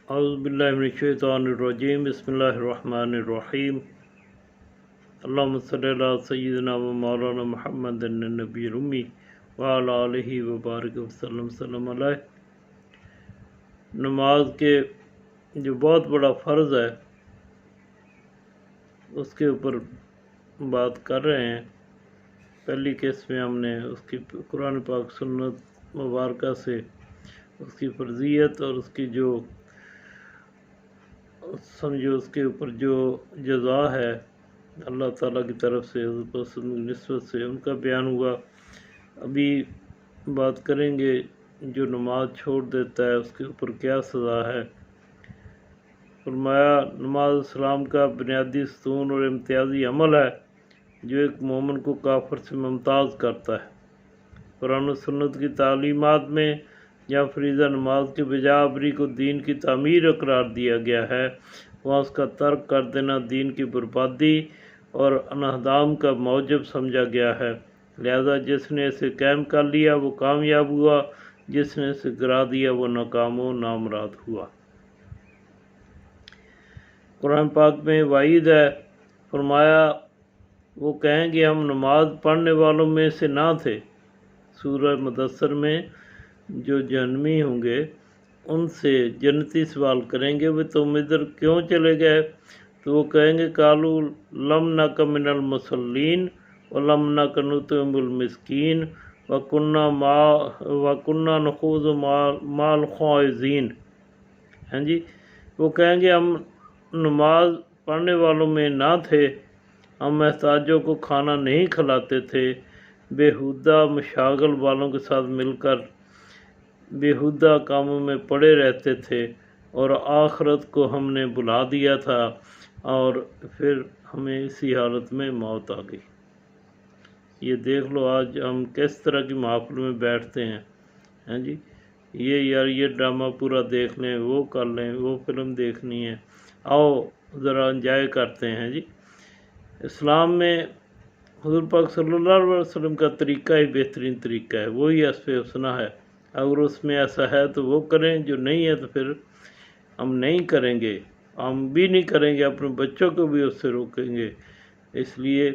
اعوذ باللہ من الشیطان الرجیم بسم اللہ الرحمن الرحیم اللہم صلی علی سیدنا و مولانا محمد النبی الامی وعلی آلہ وبارک وسلم سلم علیہ۔ نماز کے جو بہت بڑا فرض ہے اس کے اوپر بات کر رہے ہیں۔ پہلی قسط میں ہم نے اس کی قرآن پاک سنت مبارکہ سے اس کی فرضیت اور اس کی جو سمجھو اس کے اوپر جو جزا ہے اللہ تعالیٰ کی طرف سے حضرت کی نسبت سے ان کا بیان ہوا۔ ابھی بات کریں گے جو نماز چھوڑ دیتا ہے اس کے اوپر کیا سزا ہے۔ فرمایا نماز اسلام کا بنیادی ستون اور امتیازی عمل ہے جو ایک مومن کو کافر سے ممتاز کرتا ہے۔ قرآن و سنت کی تعلیمات میں جہاں فریضہ نماز کے بجائے ابری کو دین کی تعمیر قرار دیا گیا ہے، وہاں اس کا ترک کر دینا دین کی بربادی اور انہدام کا موجب سمجھا گیا ہے۔ لہذا جس نے اسے قائم کر لیا وہ کامیاب ہوا، جس نے اسے گرا دیا وہ ناکام و نامراد ہوا۔ قرآن پاک میں وعید ہے، فرمایا وہ کہیں گے ہم نماز پڑھنے والوں میں سے نہ تھے۔ سورہ مدثر میں جو جہنمی ہوں گے ان سے جنتی سوال کریں گے وہ تم ادھر کیوں چلے گئے؟ تو وہ کہیں گے قالوا لم نک من المصلین ولم نک نطعم المسکین وکننا نخوض مع الخائضین۔ ہاں جی، وہ کہیں گے ہم نماز پڑھنے والوں میں نہ تھے، ہم محتاجوں کو کھانا نہیں کھلاتے تھے، بیہودہ مشاغل والوں کے ساتھ مل کر بیہودہ کاموں میں پڑے رہتے تھے، اور آخرت کو ہم نے بھلا دیا تھا اور پھر ہمیں اسی حالت میں موت آ گئی۔ یہ دیکھ لو آج ہم کس طرح کی محفل میں بیٹھتے ہیں۔ ہاں جی، یہ ڈرامہ پورا دیکھ لیں، وہ کر لیں، وہ فلم دیکھنی ہے، آؤ ذرا انجوائے کرتے ہیں۔ جی، اسلام میں حضور پاک صلی اللہ علیہ وسلم کا طریقہ ہی بہترین طریقہ ہے، وہی اسوہ حسنہ ہے۔ اگر اس میں ایسا ہے تو وہ کریں، جو نہیں ہے تو پھر ہم نہیں کریں گے، ہم بھی نہیں کریں گے، اپنے بچوں کو بھی اس سے روکیں گے۔ اس لیے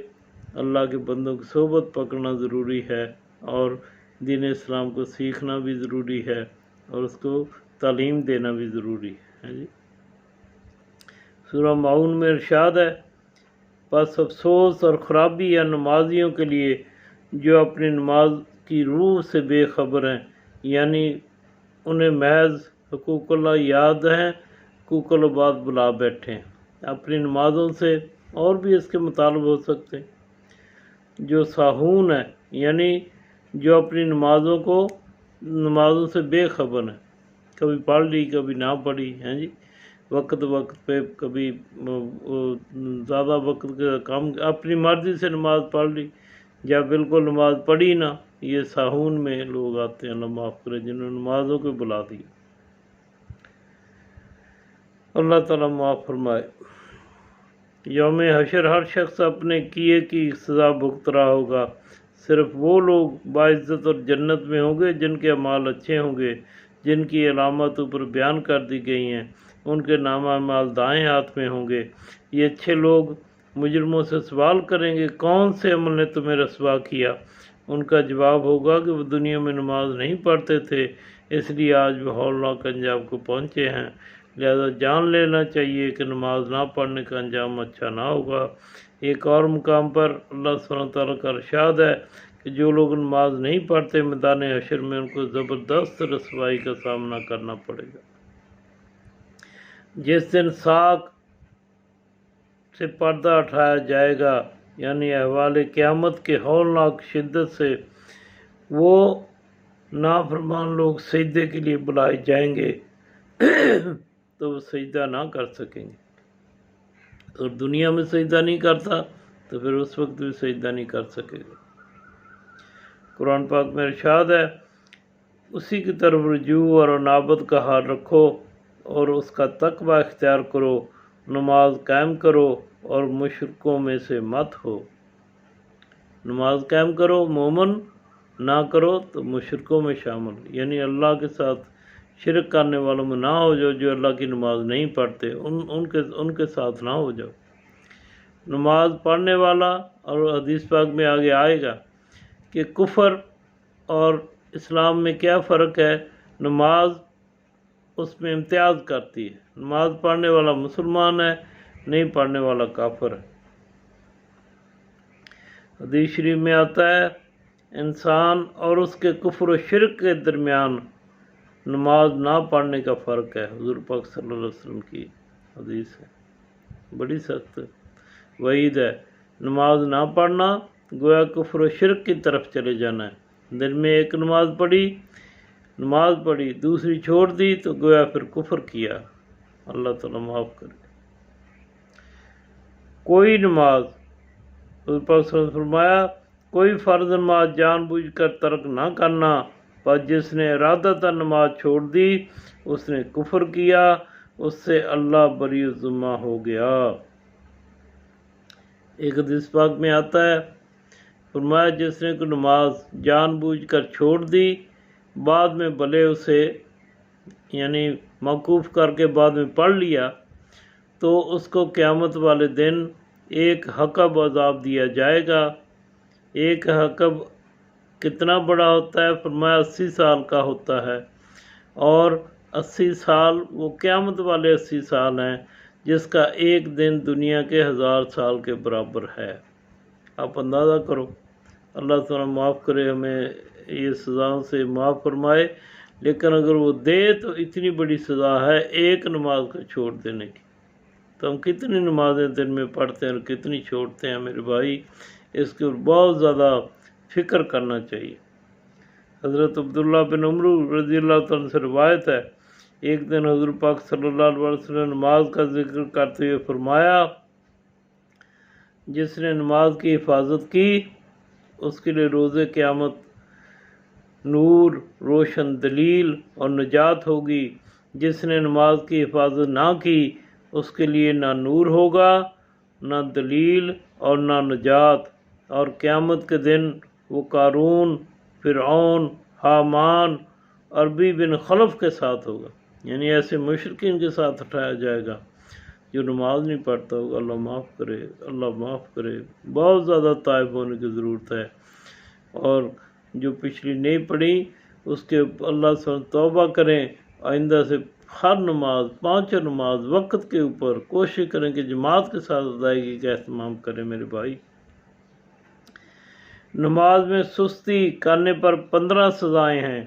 اللہ کے بندوں کی صحبت پکڑنا ضروری ہے اور دین اسلام کو سیکھنا بھی ضروری ہے اور اس کو تعلیم دینا بھی ضروری ہے۔ جی، سورہ معون میں ارشاد ہے بس افسوس اور خرابی ہے نمازیوں کے لیے جو اپنی نماز کی روح سے بے خبر ہیں، یعنی انہیں محض حقوق اللہ یاد ہیں، حقوق العباد بلا بیٹھے ہیں۔ اپنی نمازوں سے اور بھی اس کے مطالب ہو سکتے ہیں۔ جو ساہون ہے یعنی جو اپنی نمازوں سے بے خبر ہیں، کبھی پڑھ لی کبھی نہ پڑھی، ہیں جی، وقت پہ کبھی زیادہ وقت کا کم، اپنی مرضی سے نماز پڑھ لی یا بالکل نماز پڑھی نہ، یہ ساہون میں لوگ آتے ہیں، اللہ معاف کرے، جنہوں نے نمازوں کو بلا دی۔ اللہ تعالیٰ معاف فرمائے۔ یوم حشر ہر شخص اپنے کیے کی سزا بھگت رہا ہوگا، صرف وہ لوگ باعزت اور جنت میں ہوں گے جن کے اعمال اچھے ہوں گے، جن کی علامات اوپر بیان کر دی گئی ہیں، ان کے نامہ اعمال دائیں ہاتھ میں ہوں گے۔ یہ اچھے لوگ مجرموں سے سوال کریں گے کون سے عمل نے تمہیں رسوا کیا؟ ان کا جواب ہوگا کہ وہ دنیا میں نماز نہیں پڑھتے تھے، اس لیے آج وہ ہولناک انجام کو پہنچے ہیں۔ لہذا جان لینا چاہیے کہ نماز نہ پڑھنے کا انجام اچھا نہ ہوگا۔ ایک اور مقام پر اللہ سبحانہ وتعالیٰ کا ارشاد ہے کہ جو لوگ نماز نہیں پڑھتے میدان حشر میں ان کو زبردست رسوائی کا سامنا کرنا پڑے گا۔ جس دن ساق سے پردہ اٹھایا جائے گا، یعنی احوال قیامت کے ہولناک شدت سے، وہ نافرمان لوگ سجدے کے لیے بلائے جائیں گے تو وہ سجدہ نہ کر سکیں گے۔ اور دنیا میں سجدہ نہیں کرتا تو پھر اس وقت بھی سجدہ نہیں کر سکے گا۔ قرآن پاک میں ارشاد ہے اسی کی طرف رجوع اور انابت کا حال رکھو اور اس کا تقوی اختیار کرو، نماز قائم کرو اور مشرکوں میں سے مت ہو۔ نماز قائم کرو مومن، نہ کرو تو مشرکوں میں شامل، یعنی اللہ کے ساتھ شرک کرنے والوں میں نہ ہو جاؤ، جو اللہ کی نماز نہیں پڑھتے ان کے ساتھ نہ ہو جاؤ۔ نماز پڑھنے والا، اور حدیث پاک میں آگے آئے گا کہ کفر اور اسلام میں کیا فرق ہے۔ نماز اس میں امتیاز کرتی ہے، نماز پڑھنے والا مسلمان ہے، نہیں پڑھنے والا کافر ہے۔ حدیث شریف میں آتا ہے انسان اور اس کے کفر و شرک کے درمیان نماز نہ پڑھنے کا فرق ہے۔ حضور پاک صلی اللہ علیہ وسلم کی حدیث ہے، بڑی سخت وعید ہے۔ نماز نہ پڑھنا گویا کفر و شرک کی طرف چلے جانا ہے۔ دن میں ایک نماز پڑھی دوسری چھوڑ دی تو گویا پھر کفر کیا۔ اللہ تعالیٰ معاف کرے۔ کوئی نماز، حضور پاک صلی اللہ علیہ وسلم نے فرمایا کوئی فرض نماز جان بوجھ کر ترک نہ کرنا، پر جس نے ارادتاً نماز چھوڑ دی اس نے کفر کیا، اس سے اللہ بری ذمہ ہو گیا۔ ایک حدیث پاک میں آتا ہے فرمایا جس نے کوئی نماز جان بوجھ کر چھوڑ دی، بعد میں بھلے اسے یعنی موقوف کر کے بعد میں پڑھ لیا، تو اس کو قیامت والے دن ایک حقب عذاب دیا جائے گا۔ ایک حقب کتنا بڑا ہوتا ہے؟ فرمایا 80 سال کا ہوتا ہے، اور 80 سال وہ قیامت والے 80 سال ہیں، جس کا ایک دن دنیا کے 1000 سال کے برابر ہے۔ آپ اندازہ کرو۔ اللہ تعالیٰ معاف کرے، ہمیں یہ سزاؤں سے معاف فرمائے، لیکن اگر وہ دے تو اتنی بڑی سزا ہے ایک نماز کو چھوڑ دینے کی۔ تو ہم کتنی نمازیں دن میں پڑھتے ہیں اور کتنی چھوڑتے ہیں میرے بھائی، اس کے اوپر بہت زیادہ فکر کرنا چاہیے۔ حضرت عبداللہ بن عمرو رضی اللہ تعالیٰ سے روایت ہے، ایک دن حضور پاک صلی اللہ علیہ وسلم نے نماز کا ذکر کرتے ہوئے فرمایا جس نے نماز کی حفاظت کی اس کے لیے روز قیامت نور، روشن دلیل اور نجات ہوگی۔ جس نے نماز کی حفاظت نہ کی اس کے لیے نہ نور ہوگا، نہ دلیل اور نہ نجات، اور قیامت کے دن وہ قارون، فرعون، حامان، عربی بن خلف کے ساتھ ہوگا، یعنی ایسے مشرکین کے ساتھ اٹھایا جائے گا جو نماز نہیں پڑھتا ہوگا۔ اللہ معاف کرے، اللہ معاف کرے۔ بہت زیادہ تائب ہونے کی ضرورت ہے، اور جو پچھلی نہیں پڑھی اس کے اللہ سے توبہ کریں، آئندہ سے ہر نماز 5 نماز وقت کے اوپر کوشش کریں کہ جماعت کے ساتھ ادائیگی کا اہتمام کریں میرے بھائی۔ نماز میں سستی کرنے پر 15 سزائیں ہیں۔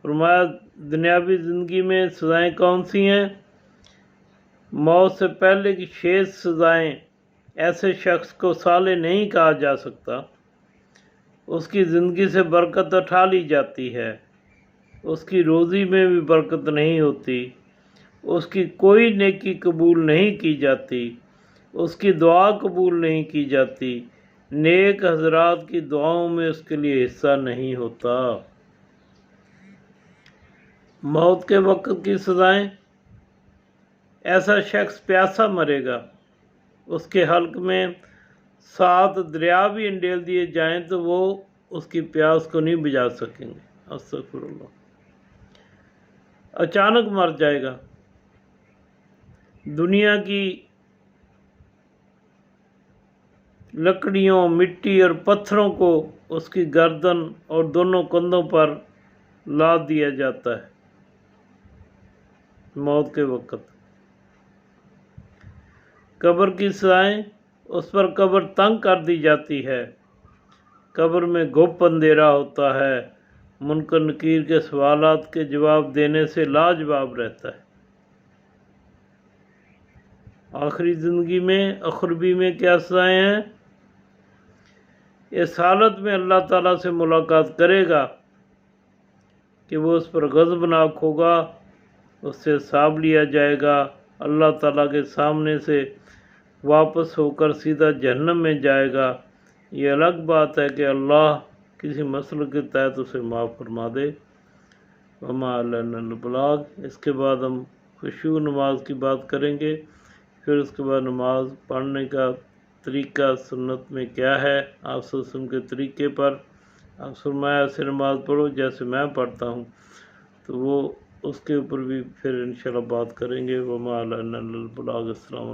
فرمایا دنیاوی زندگی میں سزائیں کون سی ہیں؟ موت سے پہلے کی 6 سزائیں۔ ایسے شخص کو صالح نہیں کہا جا سکتا، اس کی زندگی سے برکت اٹھا لی جاتی ہے، اس کی روزی میں بھی برکت نہیں ہوتی، اس کی کوئی نیکی قبول نہیں کی جاتی، اس کی دعا قبول نہیں کی جاتی، نیک حضرات کی دعاؤں میں اس کے لیے حصہ نہیں ہوتا۔ موت کے وقت کی سزائیں، ایسا شخص پیاسا مرے گا، اس کے حلق میں 7 دریا بھی انڈیل دیے جائیں تو وہ اس کی پیاس کو نہیں بجھا سکیں گے۔ استغفر اللہ۔ اچانک مر جائے گا، دنیا کی لکڑیوں، مٹی اور پتھروں کو اس کی گردن اور دونوں کندھوں پر لاد دیا جاتا ہے موت کے وقت۔ قبر کی سزائیں، اس پر قبر تنگ کر دی جاتی ہے، قبر میں گھپ اندھیرا ہوتا ہے، منکر نکیر کے سوالات کے جواب دینے سے لاجواب رہتا ہے۔ آخری زندگی میں، اخروی میں کیا سزائیں ہیں؟ اس حالت میں اللہ تعالیٰ سے ملاقات کرے گا کہ وہ اس پر غضبناک ہوگا، اس سے حساب لیا جائے گا، اللہ تعالیٰ کے سامنے سے واپس ہو کر سیدھا جہنم میں جائے گا۔ یہ الگ بات ہے کہ اللہ کسی مسئلے کے تحت اسے معاف فرما دے۔ وما علینا البلاغ۔ اس کے بعد ہم خشوع نماز کی بات کریں گے، پھر اس کے بعد نماز پڑھنے کا طریقہ سنت میں کیا ہے، آپ کے طریقے پر۔ آپ فرمایا ایسے نماز پڑھو جیسے میں پڑھتا ہوں، تو وہ اس کے اوپر بھی پھر انشاءاللہ بات کریں گے. وما علینا الا البلاغ. السلام علیکم.